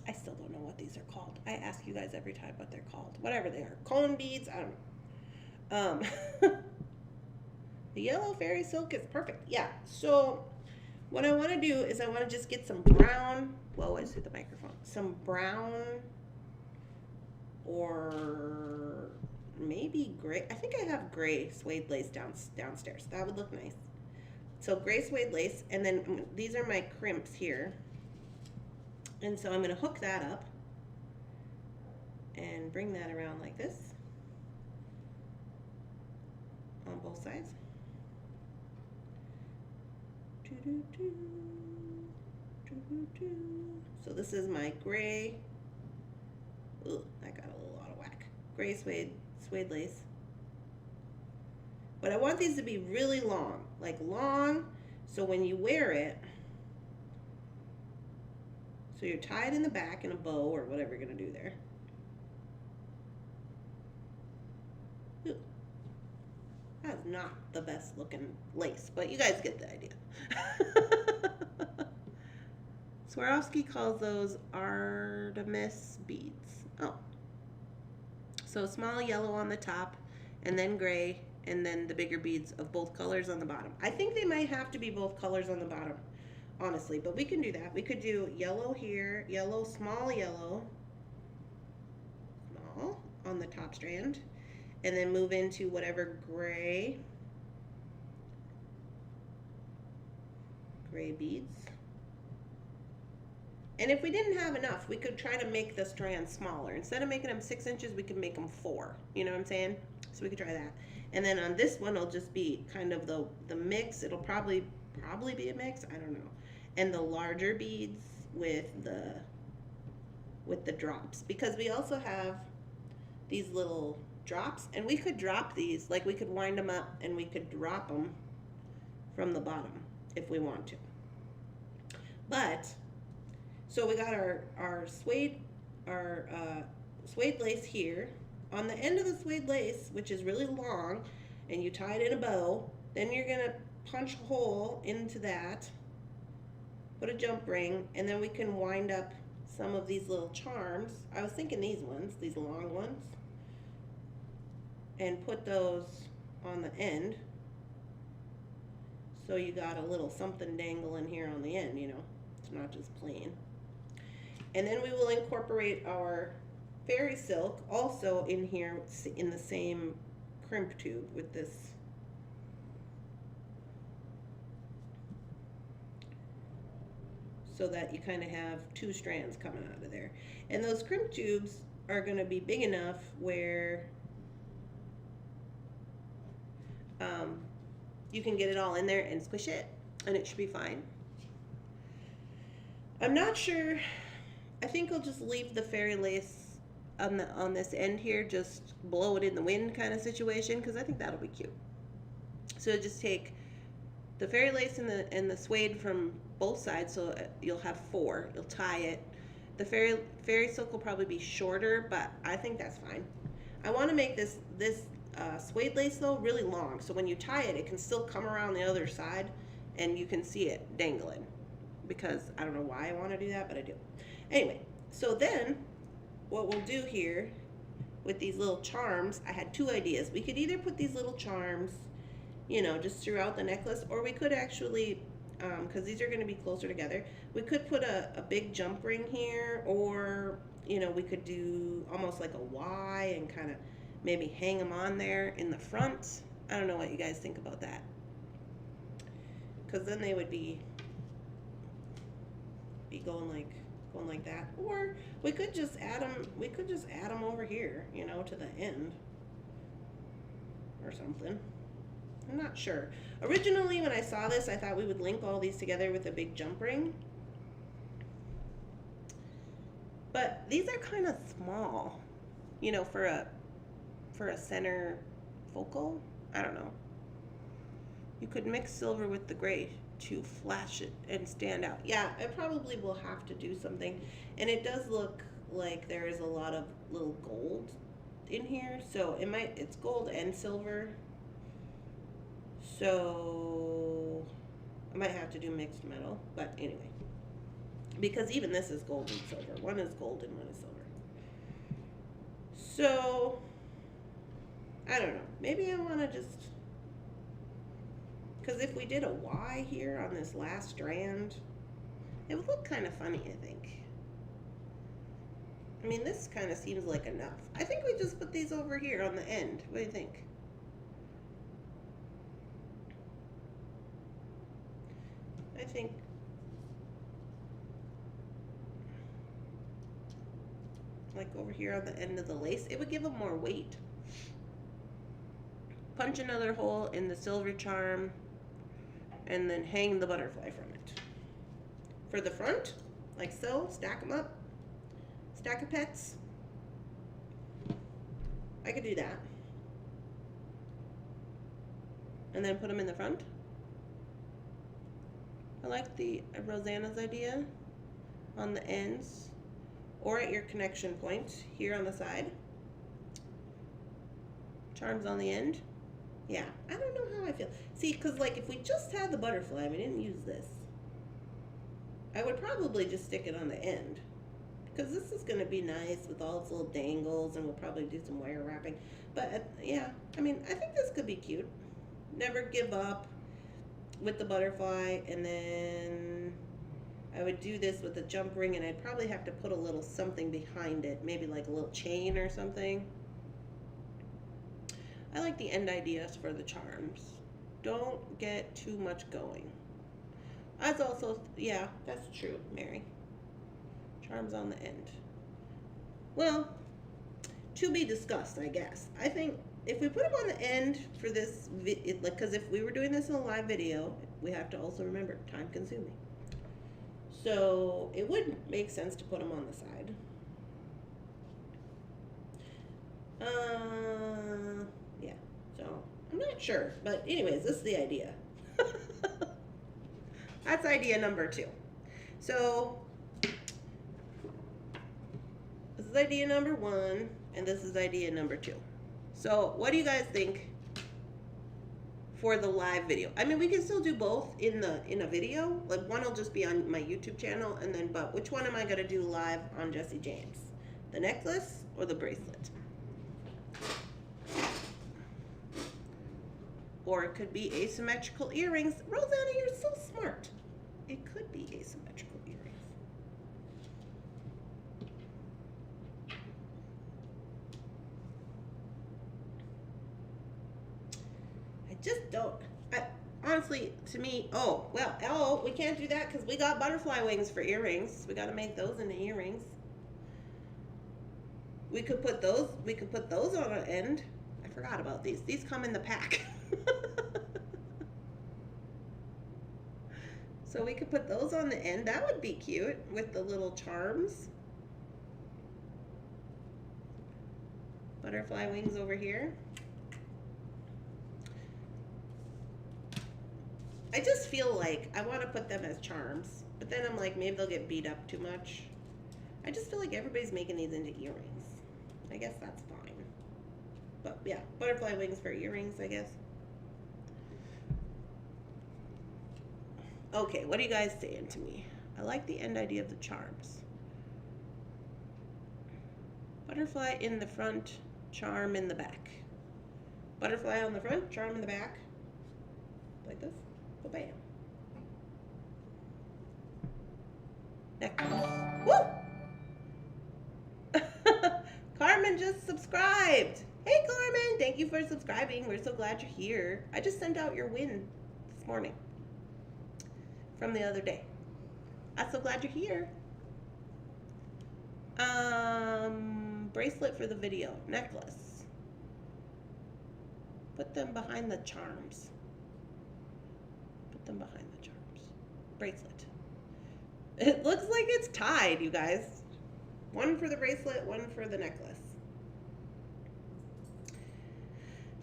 I still don't know what these are called. I ask you guys every time what they're called. Whatever they are. Cone beads, I don't know. The yellow fairy silk is perfect. Yeah, so what I want to do is I want to just get some brown, whoa, I just hit the microphone. Some brown or maybe gray. I think I have gray suede lace downstairs. That would look nice. So gray suede lace, and then these are my crimps here. And so I'm going to hook that up and bring that around like this on both sides. So this is my gray, ooh, I got a little out of whack, gray suede lace. But I want these to be really long, like long, so when you wear it, so you're tied in the back in a bow or whatever you're going to do there. Ooh. That's not the best looking lace, but you guys get the idea. Swarovski calls those Artemis beads. Oh. So small yellow on the top and then gray, and then the bigger beads of both colors on the bottom. I think they might have to be both colors on the bottom, honestly, but we can do that. We could do yellow here, yellow, small on the top strand, and then move into whatever gray beads. And if we didn't have enough, we could try to make the strand smaller. Instead of making them 6 inches, we could make them 4. You know what I'm saying? So we could try that. And then on this one, it'll just be kind of the mix. It'll probably be a mix. I don't know. And the larger beads with the drops, because we also have these little drops, and we could drop these, like we could wind them up and we could drop them from the bottom if we want to. But so we got our suede lace here. On the end of the suede lace, which is really long, and you tie it in a bow, then you're gonna punch a hole into that, put a jump ring, and then we can wind up some of these little charms. I was thinking these ones, these long ones, and put those on the end. So you got a little something dangling here on the end, you know. It's not just plain. And then we will incorporate our fairy silk also in here in the same crimp tube with this. So that you kind of have 2 strands coming out of there. And those crimp tubes are going to be big enough where you can get it all in there and squish it, and it should be fine. I'm not sure. I think I'll just leave the fairy lace on this end here, just blow it in the wind kind of situation, because I think that'll be cute. So just take the fairy lace and the suede from both sides, so you'll have 4. You'll tie it. The fairy silk will probably be shorter, but I think that's fine. I want to make this suede lace though really long, so when you tie it, it can still come around the other side, and you can see it dangling. Because I don't know why I want to do that, but I do. Anyway, so then what we'll do here with these little charms, I had 2 ideas. We could either put these little charms, you know, just throughout the necklace, or we could actually, because these are going to be closer together, we could put a big jump ring here, or, you know, we could do almost like a Y and kind of maybe hang them on there in the front. I don't know what you guys think about that, because then they would be going like that. Or we could just add them over here, you know, to the end or something. I'm not sure. Originally when I saw this, I thought we would link all these together with a big jump ring, but these are kind of small, you know, for a center focal. I don't know. You could mix silver with the gray to flash it and stand out. Yeah, I probably will have to do something. And it does look like there is a lot of little gold in here, so it's gold and silver, so I might have to do mixed metal. But anyway, because even this is gold and silver. One is gold and one is silver. So I don't know, maybe I want to just, because if we did a Y here on this last strand, it would look kind of funny, I think. I mean, this kind of seems like enough. I think we just put these over here on the end. What do you think? I think like over here on the end of the lace, it would give them more weight. Punch another hole in the silver charm, and then hang the butterfly from it. For the front, like so, stack them up. Stack of pets. I could do that. And then put them in the front. I like the Rosanna's idea on the ends, or at your connection point here on the side. Charms on the end. Yeah, I don't know how I feel. See, because like if we just had the butterfly, we didn't use this, I would probably just stick it on the end because this is going to be nice with all its little dangles, and we'll probably do some wire wrapping. But yeah, I mean, I think this could be cute. Never give up with the butterfly, and then I would do this with a jump ring, and I'd probably have to put a little something behind it, maybe like a little chain or something. I like the end ideas for the charms. Don't get too much going. That's also, yeah, that's true, Mary. Charms on the end. Well, to be discussed, I guess. I think if we put them on the end for this, because if we were doing this in a live video, we have to also remember, time consuming. So it would make sense to put them on the side. Yeah, so I'm not sure, but anyways, this is the idea. That's idea number 2. So this is idea number 1, and this is idea number 2. So what do you guys think for the live video? I mean, we can still do both in a video. Like, one will just be on my YouTube channel, and then, but which one am I gonna do live on Jessie James? The necklace or the bracelet? Or it could be asymmetrical earrings. Rosanna, you're so smart. It could be asymmetrical earrings. I just don't. Honestly, to me, we can't do that because we got butterfly wings for earrings. We got to make those into earrings. We could put those on an end. I forgot about these. These come in the pack. So we could put those on the end. That would be cute with the little charms. Butterfly wings over here. I just feel like I want to put them as charms, but then I'm like, maybe they'll get beat up too much. I just feel like everybody's making these into earrings. I guess that's fine. But yeah, butterfly wings for earrings, I guess. Okay, what are you guys saying to me? I like the end idea of the charms. Butterfly in the front, charm in the back. Butterfly on the front, charm in the back. Like this. Ba-bam. Necklace. Woo! Carmen just subscribed. Hey Carmen, thank you for subscribing. We're so glad you're here. I just sent out your win this morning from the other day. I'm so glad you're here. Bracelet for the video. Necklace. Put them behind the charms. Put them behind the charms. Bracelet. It looks like it's tied, you guys. One for the bracelet, one for the necklace.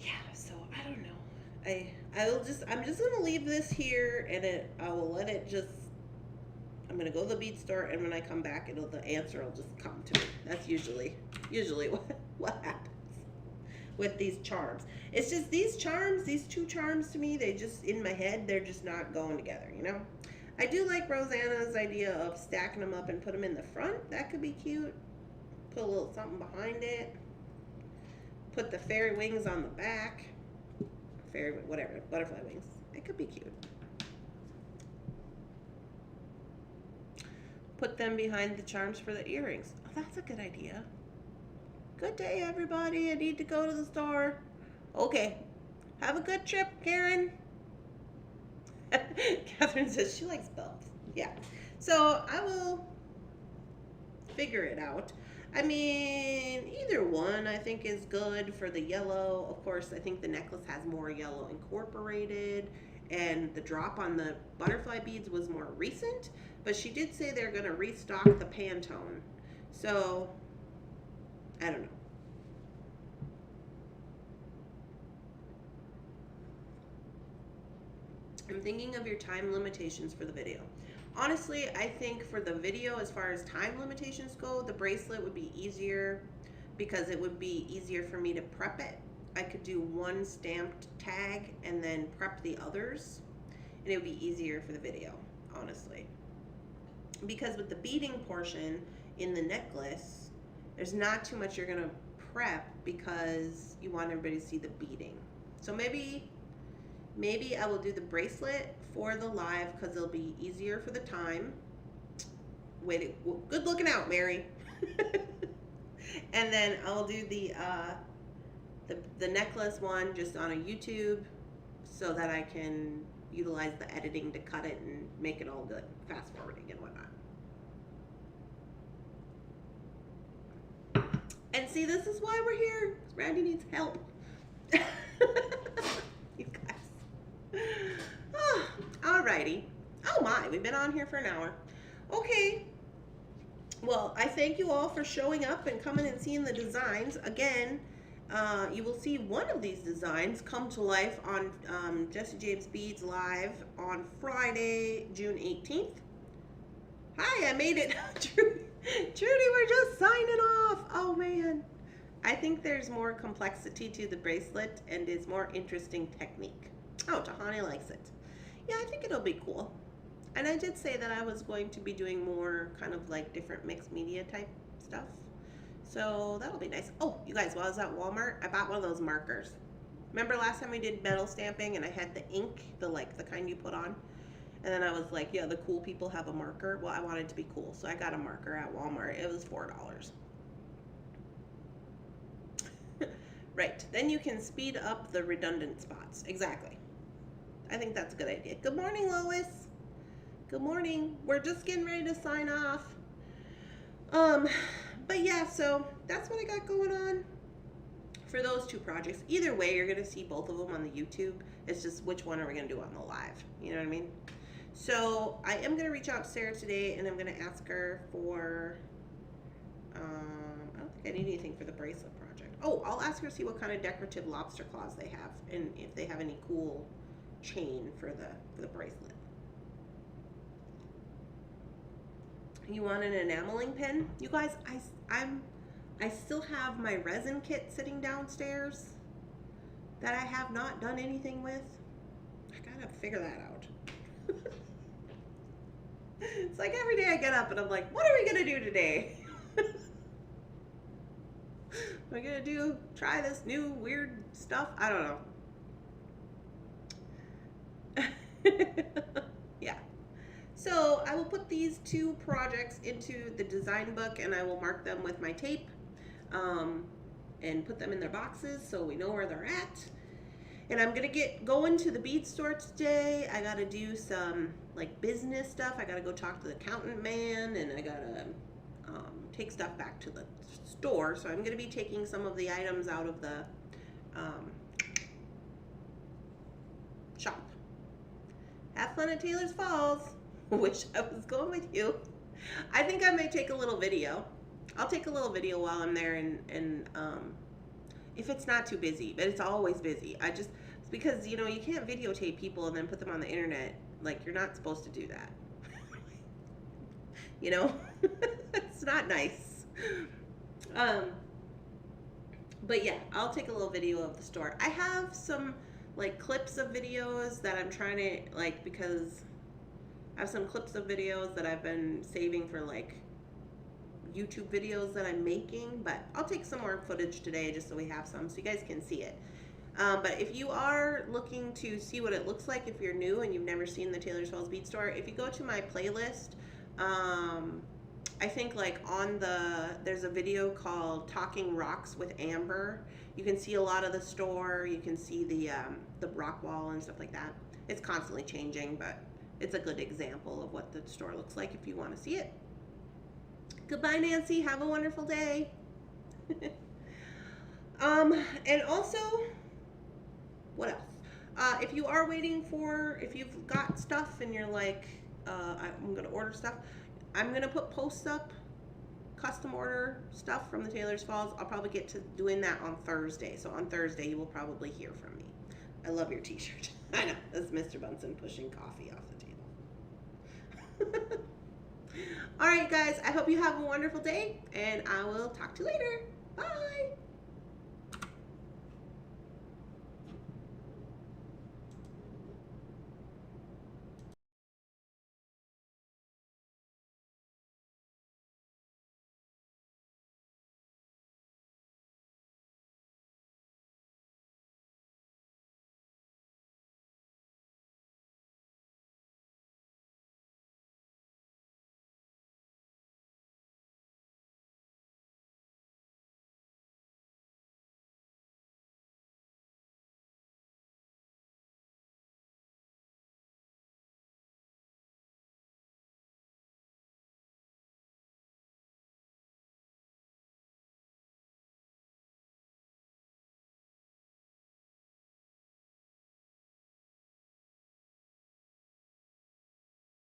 Yeah, so I don't know. I'm just gonna leave this here, and I will let it just. I'm gonna go to the bead store, and when I come back, the answer will just come to me. That's usually what happens with these charms. It's just these charms, these 2 charms to me, they just, in my head, they're just not going together, you know? I do like Rosanna's idea of stacking them up and put them in the front. That could be cute. Put a little something behind it. Put the fairy wings on the back. Fairy, whatever, butterfly wings. It could be cute. Put them behind the charms for the earrings. Oh, that's a good idea. Good day, everybody. I need to go to the store. Okay. Have a good trip, Karen. Catherine says she likes belts. Yeah. So I will figure it out. I mean, either one I think is good for the yellow. Of course, I think the necklace has more yellow incorporated, and the drop on the butterfly beads was more recent, but she did say they're going to restock the Pantone. So, I don't know. I'm thinking of your time limitations for the video. Honestly, I think for the video, as far as time limitations go, the bracelet would be easier because it would be easier for me to prep it. I could do one stamped tag and then prep the others, and it would be easier for the video, honestly. Because with the beading portion, in the necklace, there's not too much you're going to prep because you want everybody to see the beading. So maybe I will do the bracelet for the live because it'll be easier for the time. Wait, good looking out, Mary. And then I'll do the necklace one just on a YouTube so that I can utilize the editing to cut it and make it all good, fast forwarding and whatnot. And see, this is why we're here. Randy needs help. You guys. Oh, alrighty. Oh my, we've been on here for an hour. Okay. Well, I thank you all for showing up and coming and seeing the designs. Again, you will see one of these designs come to life on Jesse James Beads Live on Friday, June 18th. Hi, I made it. Trudy, we're just signing off. Oh, man. I think there's more complexity to the bracelet and it's more interesting technique. Oh, Tahani likes it. Yeah, I think it'll be cool. And I did say that I was going to be doing more kind of like different mixed media type stuff. So that'll be nice. Oh, you guys, while I was at Walmart, I bought one of those markers. Remember last time we did metal stamping and I had the ink, the kind you put on? And then I was like, yeah, the cool people have a marker. Well, I wanted to be cool, so I got a marker at Walmart. It was $4. Right, then you can speed up the redundant spots. Exactly. I think that's a good idea. Good morning, Lois. Good morning. We're just getting ready to sign off. But yeah, so that's what I got going on for those two projects. Either way, you're going to see both of them on the YouTube. It's just which one are we going to do on the live? You know what I mean? So I am going to reach out to Sarah today and I'm going to ask her for, I don't think I need anything for the bracelet project. Oh, I'll ask her to see what kind of decorative lobster claws they have and if they have any cool chain for the bracelet. You want an enameling pen? You guys, I still have my resin kit sitting downstairs that I have not done anything with. I gotta figure that out. It's like every day I get up and I'm like, what are we gonna do today? Am I gonna try this new weird stuff? I don't know. Yeah. So I will put these two projects into the design book and I will mark them with my tape and put them in their boxes so we know where they're at. And I'm gonna get going to the bead store today. I gotta do some like business stuff. I gotta go talk to the accountant man and I gotta take stuff back to the store. So I'm gonna be taking some of the items out of the shop. Have fun at Taylor's Falls. Wish I was going with you. I think I may take a little video. I'll take a little video while I'm there and if it's not too busy, but it's always busy. It's because, you know, you can't videotape people and then put them on the internet. Like, you're not supposed to do that. You know? It's not nice. But yeah, I'll take a little video of the store. I have some like clips of videos that I'm trying to like, because I have some clips of videos that I've been saving for like YouTube videos that I'm making, but I'll take some more footage today just so we have some so you guys can see it. But if you are looking to see what it looks like, if you're new and you've never seen the Taylor's Falls Bead Store, if you go to my playlist, I think like there's a video called Talking Rocks with Amber. You can see a lot of the store. You can see the rock wall and stuff like that. It's constantly changing, but it's a good example of what the store looks like if you want to see it. Goodbye, Nancy. Have a wonderful day. And also, what else? If you are waiting if you've got stuff and you're like, I'm going to order stuff, I'm going to put posts up, custom order stuff from the Taylor's Falls. I'll probably get to doing that on Thursday. So on Thursday, you will probably hear from me. I love your t-shirt. I know. That's Mr. Bunsen pushing coffee off the table. All right, guys. I hope you have a wonderful day, and I will talk to you later. Bye.